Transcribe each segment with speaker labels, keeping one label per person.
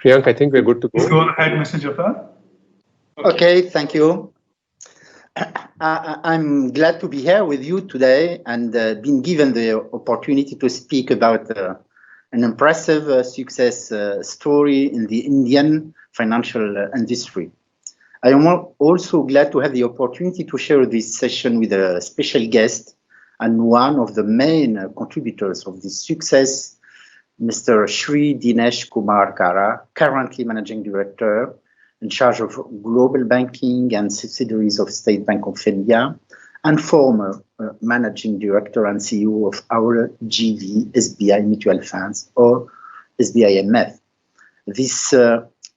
Speaker 1: Priyank, I think we're good to go.
Speaker 2: Please go ahead, Mr. Jerfel.
Speaker 3: Okay, thank you. I'm glad to be here with you today and being given the opportunity to speak about an impressive success story in the Indian financial industry. I am also glad to have the opportunity to share this session with a special guest and one of the main contributors of this success, Mr. Shri Dinesh Kumar Khara, currently Managing Director in charge of global banking and subsidiaries of State Bank of India, and former Managing Director and CEO of our GV SBI Mutual Funds, or SBIMF. This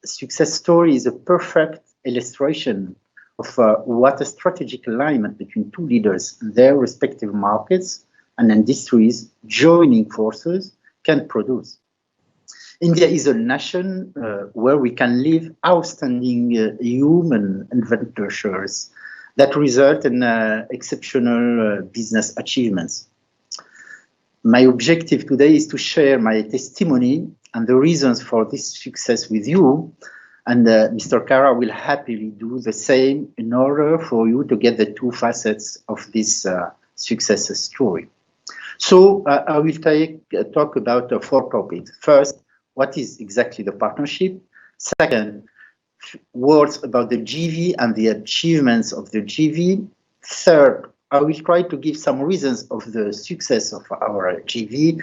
Speaker 3: success story is a perfect illustration of what a strategic alignment between two leaders in their respective markets and industries joining forces can produce. India is a nation where we can live outstanding human adventures that result in exceptional business achievements. My objective today is to share my testimony and the reasons for this success with you, and Mr. Khara will happily do the same in order for you to get the two facets of this success story. So I will talk about 4 topics. First, what is exactly the partnership? Second, words about the GV and the achievements of the GV. Third, I will try to give some reasons of the success of our GV.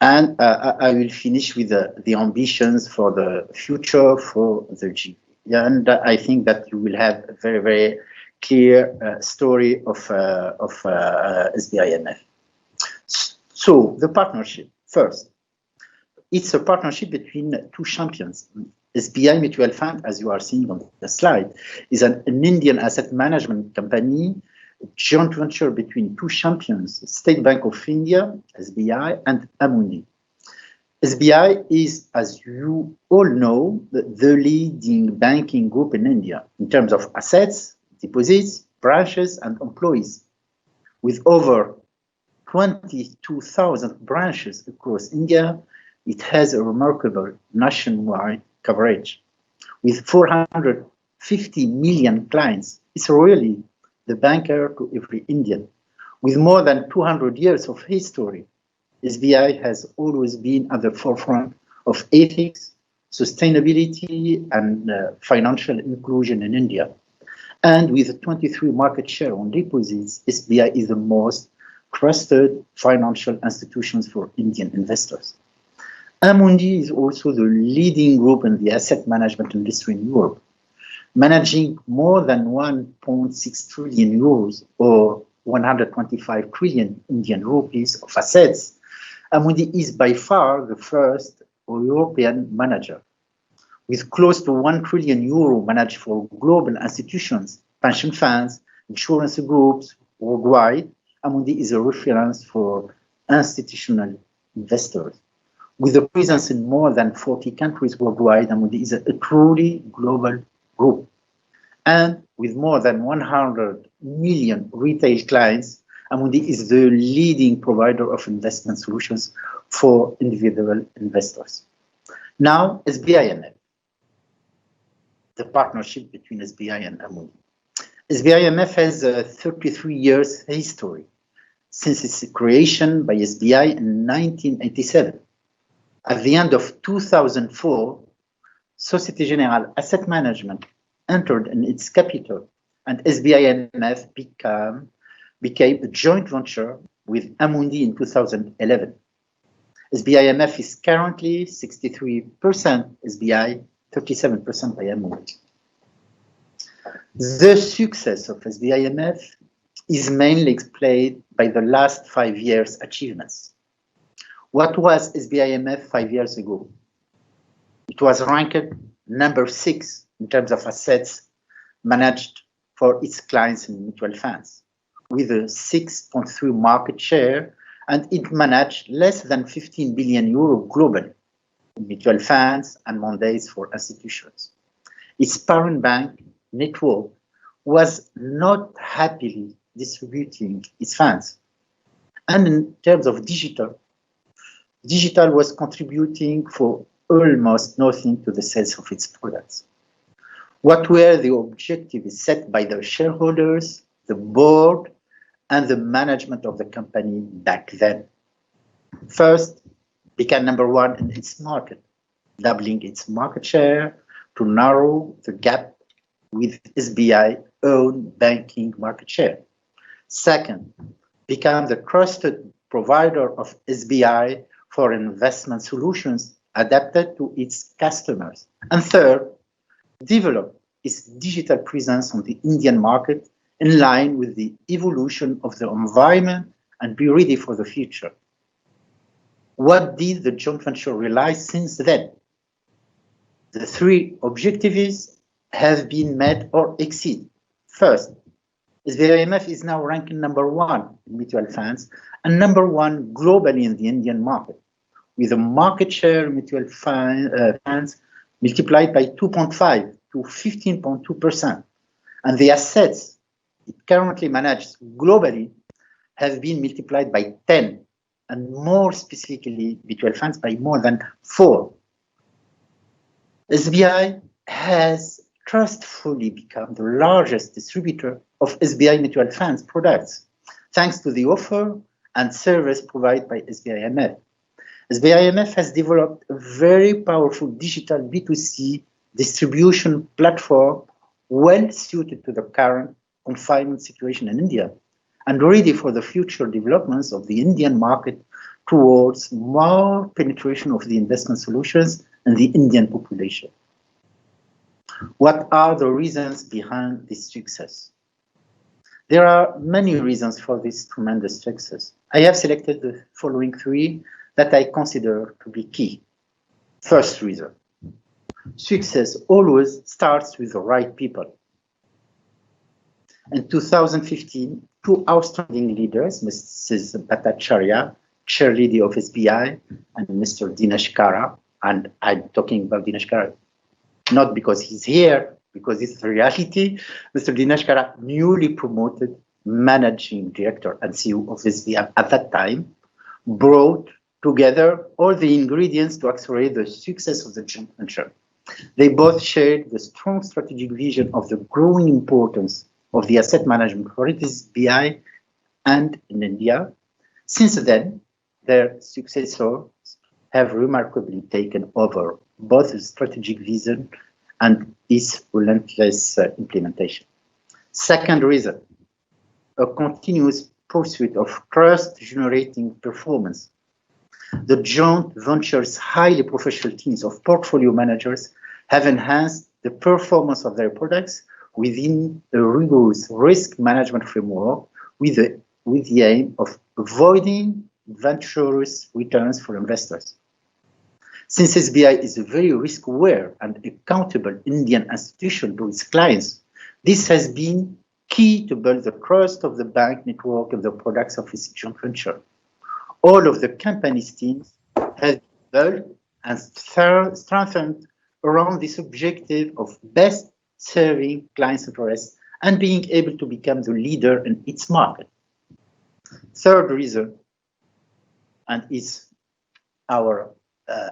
Speaker 3: And I will finish with the ambitions for the future for the GV. And I think that you will have a very, very clear story of SBIMF. So the partnership, first, it's a partnership between two champions. SBI Mutual Fund, as you are seeing on the slide, is an Indian asset management company, a joint venture between two champions, State Bank of India, SBI, and Amundi. SBI is, as you all know, the leading banking group in India in terms of assets, deposits, branches, and employees. With over 22,000 branches across India, it has a remarkable nationwide coverage. With 450 million clients, it's really the banker to every Indian. With more than 200 years of history, SBI has always been at the forefront of ethics, sustainability, and financial inclusion in India. And with 23 market share on deposits, SBI is the most trusted financial institutions for Indian investors. Amundi is also the leading group in the asset management industry in Europe, managing more than 1.6 trillion euros or 125 trillion Indian rupees of assets. Amundi is by far the first European manager. With close to 1 trillion euro managed for global institutions, pension funds, insurance groups worldwide, Amundi is a reference for institutional investors. With a presence in more than 40 countries worldwide, Amundi is a truly global group. And with more than 100 million retail clients, Amundi is the leading provider of investment solutions for individual investors. Now, SBIMF, the partnership between SBI and Amundi. SBIMF has a 33 years history since its creation by SBI in 1987. At the end of 2004, Société Générale Asset Management entered in its capital, and SBIMF became a joint venture with Amundi in 2011. SBIMF is currently 63% SBI, 37% by Amundi. The success of SBIMF is mainly explained by the last 5 years' achievements. What was SBIMF 5 years ago? It was ranked number 6 in terms of assets managed for its clients in mutual funds, with a 6.3 market share, and it managed less than 15 billion euro globally in mutual funds and mandates for institutions. Its parent bank network was not happily distributing its funds. And in terms of digital was contributing for almost nothing to the sales of its products. What were the objectives set by the shareholders, the board, and the management of the company back then? First, become number one in its market, doubling its market share to narrow the gap with SBI own banking market share. Second, become the trusted provider of SBI for investment solutions adapted to its customers. And third, develop its digital presence on the Indian market in line with the evolution of the environment and be ready for the future. What did the joint venture realize since then? The three objectives have been met or exceeded. First, SBIMF is now ranking number one in mutual funds and number one globally in the Indian market, with a market share in mutual funds multiplied by 2.5 to 15.2%. And the assets it currently manages globally have been multiplied by 10, and more specifically, mutual funds by more than 4. SBI has trustfully become the largest distributor of SBI mutual funds products, thanks to the offer and service provided by SBIMF. SBIMF has developed a very powerful digital B2C distribution platform well suited to the current confinement situation in India and ready for the future developments of the Indian market towards more penetration of the investment solutions in the Indian population. What are the reasons behind this success? There are many reasons for this tremendous success. I have selected the following three that I consider to be key. First reason, success always starts with the right people. In 2015, two outstanding leaders, Mrs. Bhattacharya, chair lady of SBI, and Mr. Dinesh Khara, and I'm talking about Dinesh Khara not because he's here, because it's the reality. Mr. Dinesh Khara, newly promoted managing director and CEO of SBI at that time, brought together all the ingredients to accelerate the success of the joint venture. They both shared the strong strategic vision of the growing importance of the asset management for SBI and in India. Since then, their successors have remarkably taken over both the strategic vision and its relentless implementation. Second reason, a continuous pursuit of trust-generating performance. The joint venture's highly professional teams of portfolio managers have enhanced the performance of their products within a rigorous risk management framework with the aim of avoiding adventurous returns for investors. Since SBI is a very risk-aware and accountable Indian institution to its clients, this has been key to build the trust of the bank network and the products of its joint venture. All of the company's teams have built and strengthened around this objective of best serving clients' interests and being able to become the leader in its market. Third reason, and is our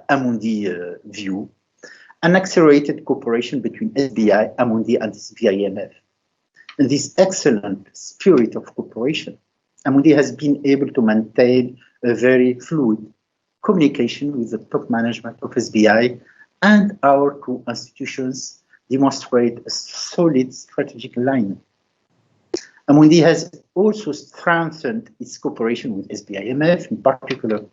Speaker 3: Amundi view, an accelerated cooperation between SBI, Amundi, and SBIMF. In this excellent spirit of cooperation, Amundi has been able to maintain a very fluid communication with the top management of SBI, and our two institutions demonstrate a solid strategic alignment. Amundi has also strengthened its cooperation with SBIMF, in particular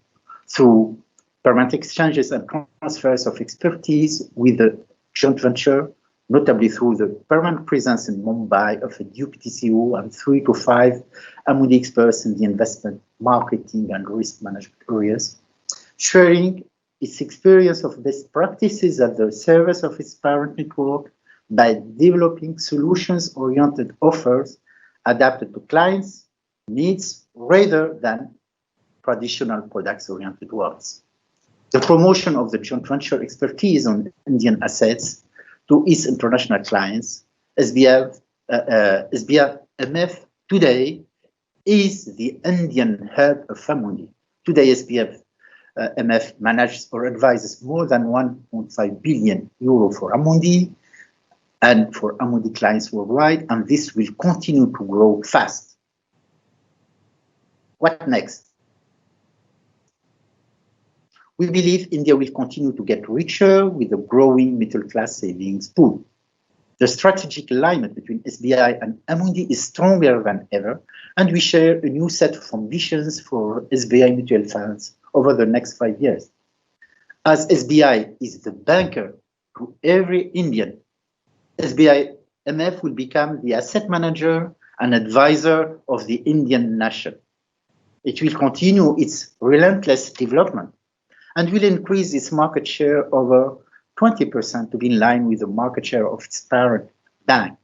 Speaker 3: through permanent exchanges and transfers of expertise with the joint venture, notably through the permanent presence in Mumbai of a deputy CEO and 3 to 5 Amundi experts in the investment, marketing, and risk management areas, sharing its experience of best practices at the service of its parent network by developing solutions-oriented offers adapted to clients' needs rather than traditional products-oriented ones. The promotion of the joint venture expertise on Indian assets to its international clients, SBIMF today is the Indian hub of Amundi. Today, SBIMF MF manages or advises more than 1.5 billion euro for Amundi and for Amundi clients worldwide, and this will continue to grow fast. What next? We believe India will continue to get richer with a growing middle-class savings pool. The strategic alignment between SBI and Amundi is stronger than ever, and we share a new set of ambitions for SBI mutual funds over the next 5 years. As SBI is the banker to every Indian, SBI MF will become the asset manager and advisor of the Indian nation. It will continue its relentless development and will increase its market share over 20% to be in line with the market share of its parent bank.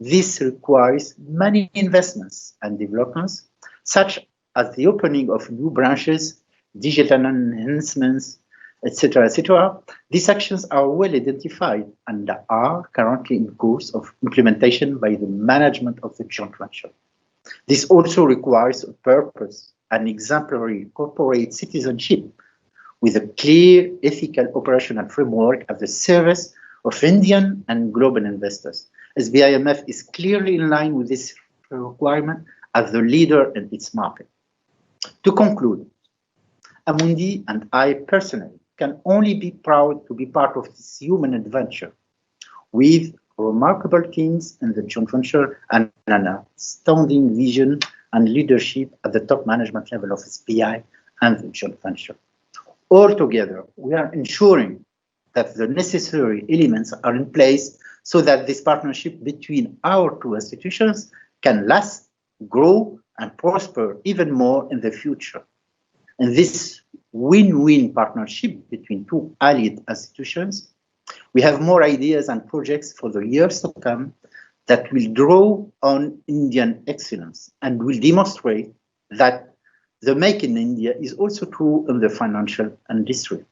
Speaker 3: This requires many investments and developments, such as the opening of new branches, digital enhancements, etc., etc. These actions are well identified and are currently in course of implementation by the management of the joint venture. This also requires a purpose and exemplary corporate citizenship with a clear ethical operational framework at the service of Indian and global investors. SBIMF is clearly in line with this requirement as the leader in its market. To conclude, Amundi and I personally can only be proud to be part of this human adventure with remarkable teams in the joint venture and an astounding vision and leadership at the top management level of SBI and the joint venture. Altogether, we are ensuring that the necessary elements are in place so that this partnership between our two institutions can last, grow, and prosper even more in the future. In this win-win partnership between two allied institutions, we have more ideas and projects for the years to come that will draw on Indian excellence and will demonstrate that the Make in India is also true in the financial industry.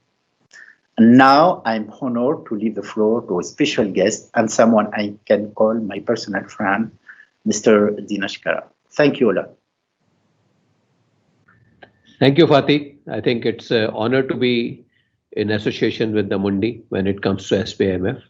Speaker 3: And now I'm honored to leave the floor to a special guest and someone I can call my personal friend, Mr. Dinesh Khara. Thank you, Ola.
Speaker 1: Thank you, Fathi. I think it's an honor to be in association with Amundi when it comes to SBIMF.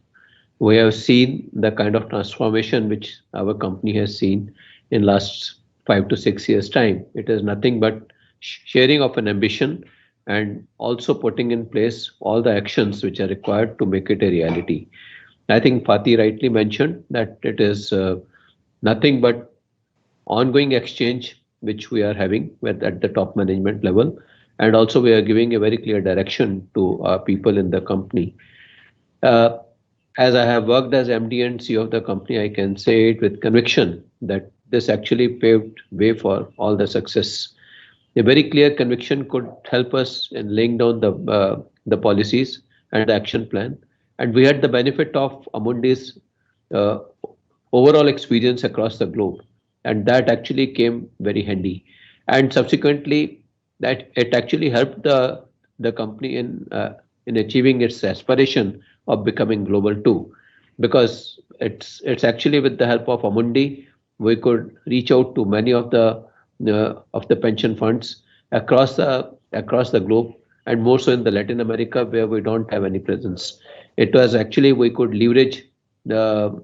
Speaker 1: We have seen the kind of transformation which our company has seen in last 5 to 6 years' time. It is nothing but sharing of an ambition and also putting in place all the actions which are required to make it a reality. I think Fathi rightly mentioned that it is nothing but ongoing exchange which we are having at the top management level, and also we are giving a very clear direction to our people in the company. As I have worked as MD and CEO of the company, I can say it with conviction that this actually paved way for all the success. A very clear conviction could help us in laying down the policies and the action plan. And we had the benefit of Amundi's overall experience across the globe. And that actually came very handy. And subsequently, that it actually helped the company in achieving its aspiration of becoming global too. Because it's actually with the help of Amundi, we could reach out to many of the pension funds across the globe, and more so in the Latin America where we don't have any presence. It was actually we could leverage the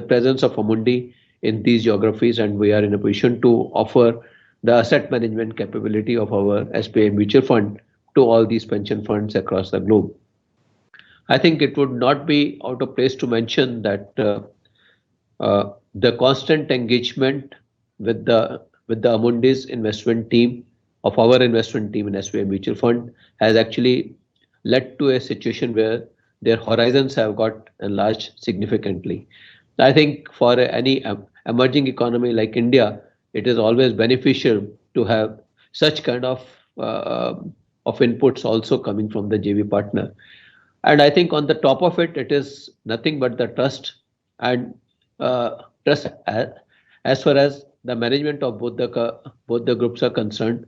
Speaker 1: presence of Amundi in these geographies, and we are in a position to offer the asset management capability of our SBI mutual fund to all these pension funds across the globe. I think it would not be out of place to mention that the constant engagement with the Amundi's investment team, of our investment team in SBI Mutual Fund, has actually led to a situation where their horizons have got enlarged significantly. I think for any emerging economy like India, it is always beneficial to have such kind of inputs also coming from the JV partner. And I think on the top of it, it is nothing but the trust and trust as far as the management of both the groups are concerned.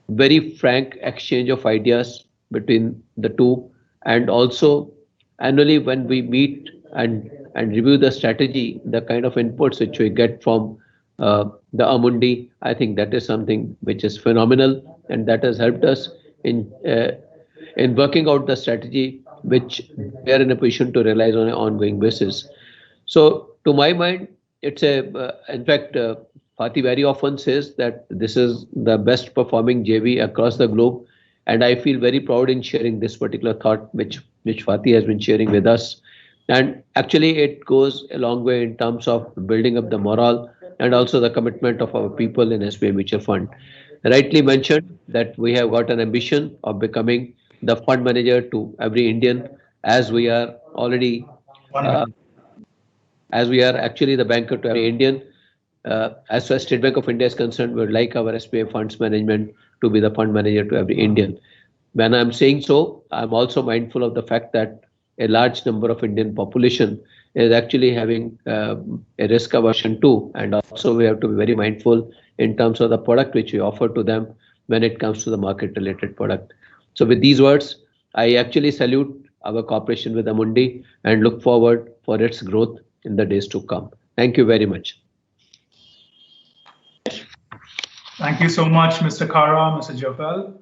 Speaker 1: Very frank exchange of ideas between the two, and also annually when we meet and review the strategy, the kind of inputs which we get from the Amundi, I think that is something which is phenomenal, and that has helped us in in working out the strategy which we are in a position to realize on an ongoing basis. So to my mind, it's in fact, Fathi very often says that this is the best performing JV across the globe. And I feel very proud in sharing this particular thought, which Fathi has been sharing with us. And actually, it goes a long way in terms of building up the morale and also the commitment of our people in SBI Mutual Fund. Rightly mentioned that we have got an ambition of becoming the fund manager to every Indian, as we are already, as we are actually the banker to every Indian. As far as State Bank of India is concerned, we would like our SBI funds management to be the fund manager to every Indian. When I'm saying so, I'm also mindful of the fact that a large number of Indian population is actually having a risk aversion too, and also we have to be very mindful in terms of the product which we offer to them when it comes to the market related product. So with these words, I actually salute our cooperation with Amundi and look forward for its growth in the days to come. Thank you very much.
Speaker 2: Thank you so much, Mr. Khara, Mr. Jerfel.